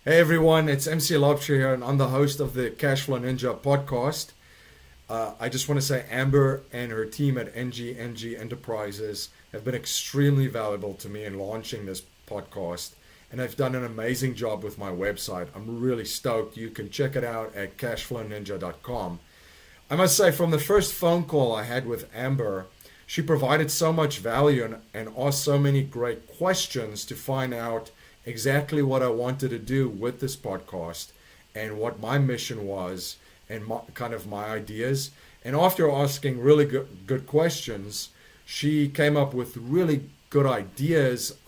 Hey everyone, it's MC Laubscher here, and I'm the host of the Cashflow Ninja podcast. I just want to say Amber and her team at NGNG Enterprises have been extremely valuable to me in launching this podcast, and they've done an amazing job with my website. I'm really stoked. You can check it out at cashflowninja.com. I must say, from the first phone call I had with Amber, she provided so much value and asked so many great questions to find out exactly what I wanted to do with this podcast and what my mission was and kind of my ideas. And after asking really good questions, she came up with really good ideas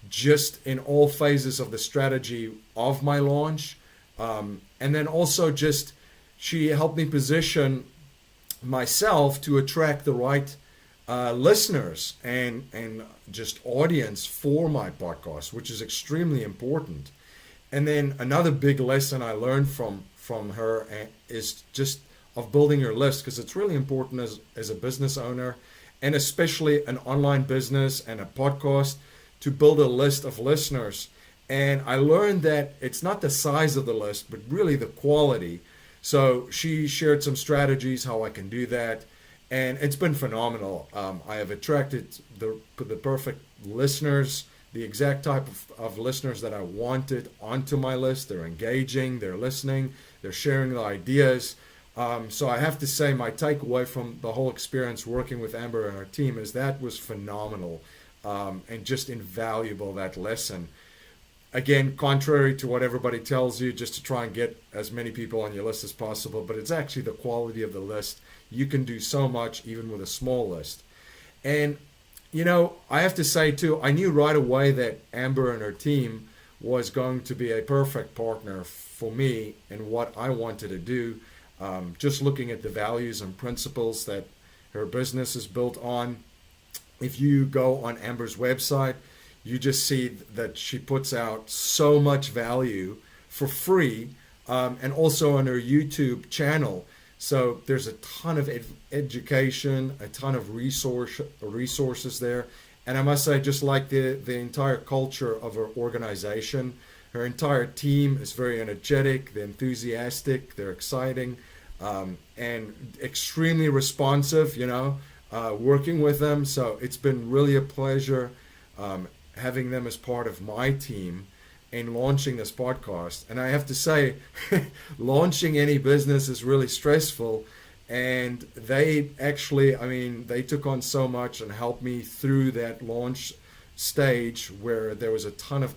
just in all phases of the strategy of my launch. And then also just she helped me position myself to attract the right listeners and just audience for my podcast, which is extremely important. And then another big lesson I learned from her is just of building your list, because it's really important as a business owner, and especially an online business and a podcast, to build a list of listeners. And I learned that it's not the size of the list, but really the quality. So she shared some strategies how I can do that. And it's been phenomenal. I have attracted the perfect listeners, the exact type of listeners that I wanted onto my list. They're engaging, they're listening, they're sharing the ideas. So I have to say my takeaway from the whole experience working with Amber and her team is that was phenomenal and just invaluable, that lesson. Again, contrary to what everybody tells you, just to try and get as many people on your list as possible, but it's actually the quality of the list. You can do so much even with a small list. And, I have to say too, I knew right away that Amber and her team was going to be a perfect partner for me in what I wanted to do. Just looking at the values and principles that her business is built on. If you go on Amber's website, you just see that she puts out so much value for free, and also on her YouTube channel. So there's a ton of education, a ton of resources there. And I must say, just like the entire culture of her organization, her entire team is very energetic, they're enthusiastic, they're exciting, and extremely responsive, working with them. So it's been really a pleasure having them as part of my team in launching this podcast. And I have to say, launching any business is really stressful. And they actually, they took on so much and helped me through that launch stage where there was a ton of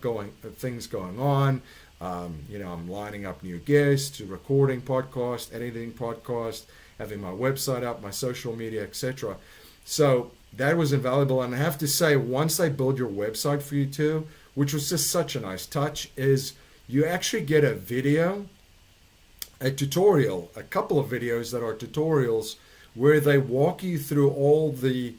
things going on. I'm lining up new guests, to recording podcast, editing podcast, having my website up, my social media, etc. So that was invaluable. And I have to say, once I build your website for you too, which was just such a nice touch, is you actually get a video, a tutorial, a couple of videos that are tutorials where they walk you through all the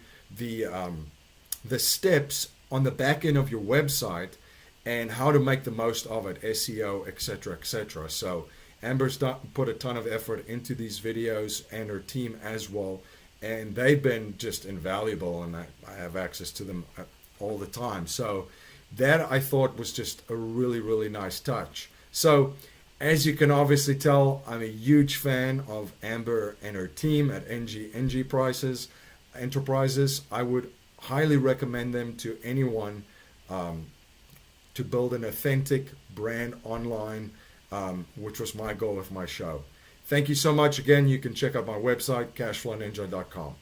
steps on the back end of your website and how to make the most of it, SEO, etc., etc. So Amber's put a ton of effort into these videos, and her team as well. And they've been just invaluable, and I have access to them all the time. So that I thought was just a really, really nice touch. So as you can obviously tell, I'm a huge fan of Amber and her team at NGNG Enterprises. I would highly recommend them to anyone to build an authentic brand online, which was my goal with my show. Thank you so much. Again, you can check out my website, cashflowninja.com.